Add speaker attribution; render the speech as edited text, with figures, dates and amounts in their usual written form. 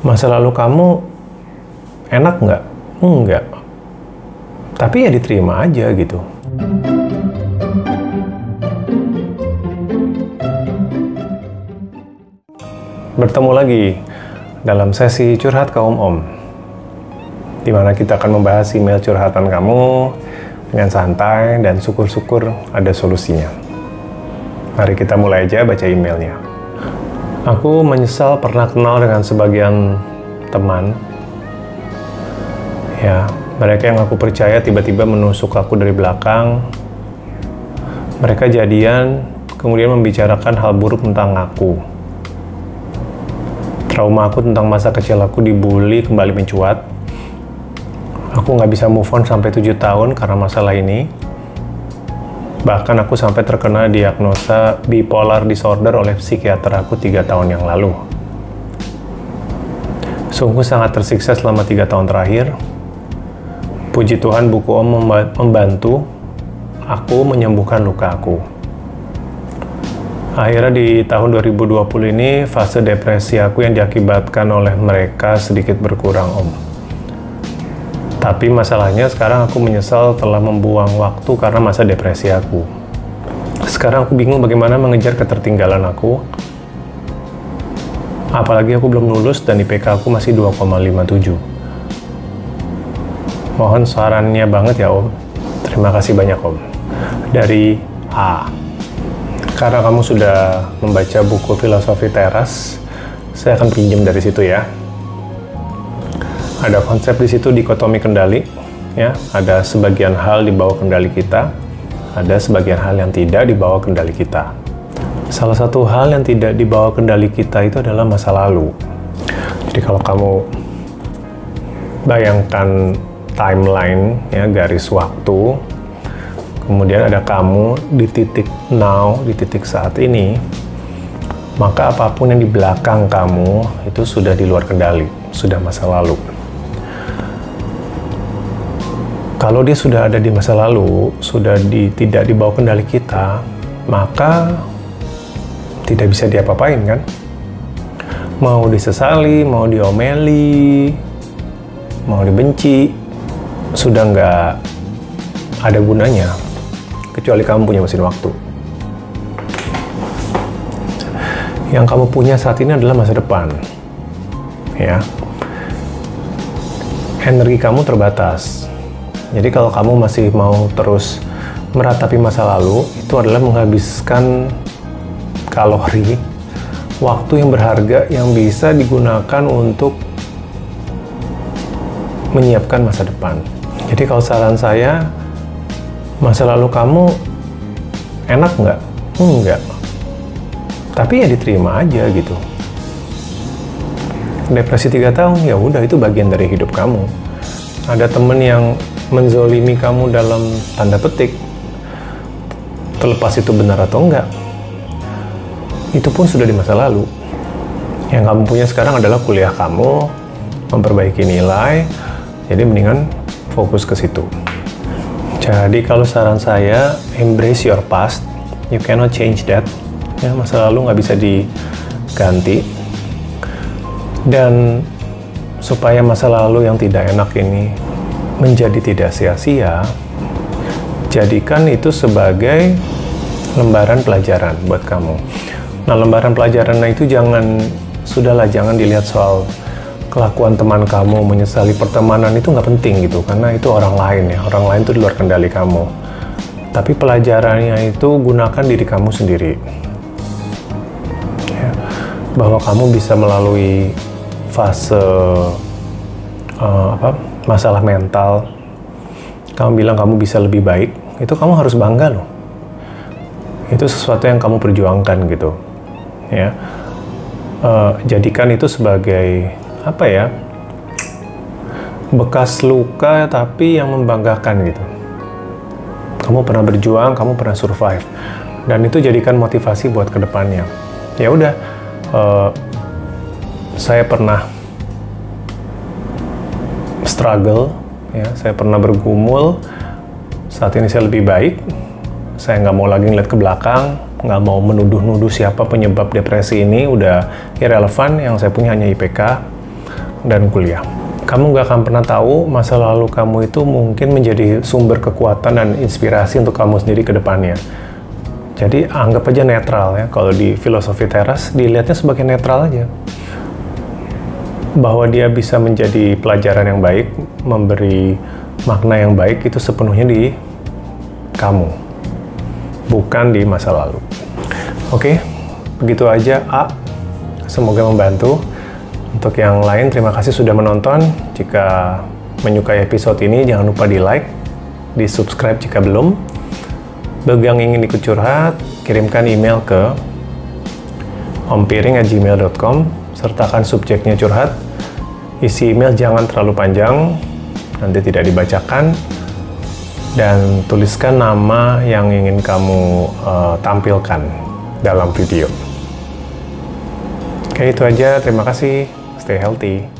Speaker 1: Masa lalu kamu enak nggak? Enggak. Tapi ya diterima aja gitu. Bertemu lagi dalam sesi curhat kaum om, di mana kita akan membahas email curhatan kamu dengan santai dan syukur-syukur ada solusinya. Mari kita mulai aja baca emailnya. Aku menyesal pernah kenal dengan sebagian teman. Ya, mereka yang aku percaya tiba-tiba menusuk aku dari belakang. Mereka jadian, kemudian membicarakan hal buruk tentang aku. Trauma aku tentang masa kecil aku dibully kembali mencuat. Aku nggak bisa move on sampai 7 tahun karena masalah ini. Bahkan aku sampai terkena diagnosa bipolar disorder oleh psikiater aku 3 tahun yang lalu. Sungguh sangat tersiksa selama 3 tahun terakhir. Puji Tuhan buku Om membantu aku menyembuhkan luka aku. Akhirnya di tahun 2020 ini fase depresi aku yang diakibatkan oleh mereka sedikit berkurang Om. Tapi masalahnya sekarang aku menyesal telah membuang waktu karena masa depresi aku. Sekarang aku bingung bagaimana mengejar ketertinggalan aku. Apalagi aku belum lulus dan IPK aku masih 2,57. Mohon sarannya banget ya Om. Terima kasih banyak Om. Dari A. Karena kamu sudah membaca buku Filosofi Teras, saya akan pinjam dari situ ya. Ada konsep di situ dikotomi kendali, ya. Ada sebagian hal di bawah kendali kita, ada sebagian hal yang tidak di bawah kendali kita. Salah satu hal yang tidak di bawah kendali kita itu adalah masa lalu. Jadi kalau kamu bayangkan timeline, ya, garis waktu, kemudian ada kamu di titik now, di titik saat ini, maka apapun yang di belakang kamu itu sudah di luar kendali, sudah masa lalu. Kalau dia sudah ada di masa lalu, sudah tidak di bawah kendali kita, maka tidak bisa diapa-apain kan? Mau disesali, mau diomeli, mau dibenci, sudah nggak ada gunanya, kecuali kamu punya mesin waktu. Yang kamu punya saat ini adalah masa depan, ya. Energi kamu terbatas. Jadi kalau kamu masih mau terus meratapi masa lalu, itu adalah menghabiskan kalori, waktu yang berharga yang bisa digunakan untuk menyiapkan masa depan. Jadi kalau saran saya, masa lalu kamu enak nggak? Enggak. Tapi ya diterima aja gitu. Depresi 3 tahun, ya udah itu bagian dari hidup kamu. Ada temen yang menzolimi kamu dalam tanda petik, terlepas itu benar atau enggak, itu pun sudah di masa lalu. Yang kamu punya sekarang adalah kuliah kamu, memperbaiki nilai, jadi mendingan fokus ke situ. Jadi kalau saran saya, embrace your past, you cannot change that. Ya, masa lalu nggak bisa diganti. Dan supaya masa lalu yang tidak enak ini menjadi tidak sia-sia, jadikan itu sebagai lembaran pelajaran buat kamu. Nah, lembaran pelajaran itu jangan dilihat soal kelakuan teman kamu, menyesali pertemanan, itu nggak penting gitu, karena itu orang lain ya, orang lain itu di luar kendali kamu. Tapi pelajarannya itu gunakan diri kamu sendiri, ya, bahwa kamu bisa melalui fase masalah mental, kamu bilang kamu bisa lebih baik, itu kamu harus bangga loh. Itu sesuatu yang kamu perjuangkan gitu, ya. Jadikan itu sebagai bekas luka tapi yang membanggakan gitu. Kamu pernah berjuang, kamu pernah survive, dan itu jadikan motivasi buat kedepannya. Ya udah, saya pernah struggle, ya, saya pernah bergumul. Saat ini saya lebih baik. Saya nggak mau lagi ngeliat ke belakang, nggak mau menuduh-nuduh siapa penyebab depresi ini, udah irrelevant. Yang saya punya hanya IPK. dan kuliah. Kamu nggak akan pernah tahu masa lalu kamu itu mungkin menjadi sumber kekuatan dan inspirasi untuk kamu sendiri ke depannya. Jadi anggap aja netral ya, kalau di filosofi teras dilihatnya sebagai netral aja. Bahwa dia bisa menjadi pelajaran yang baik, memberi makna yang baik itu sepenuhnya di kamu, bukan di masa lalu. Oke, begitu aja A. Semoga membantu. Untuk yang lain, terima kasih sudah menonton. Jika menyukai episode ini, jangan lupa di like, di subscribe jika belum. Bagi yang ingin ikut curhat, kirimkan email ke ompiring@gmail.com, sertakan subjeknya curhat. Isi email jangan terlalu panjang, nanti tidak dibacakan, dan tuliskan nama yang ingin kamu tampilkan dalam video. Oke, itu aja. Terima kasih. Stay healthy.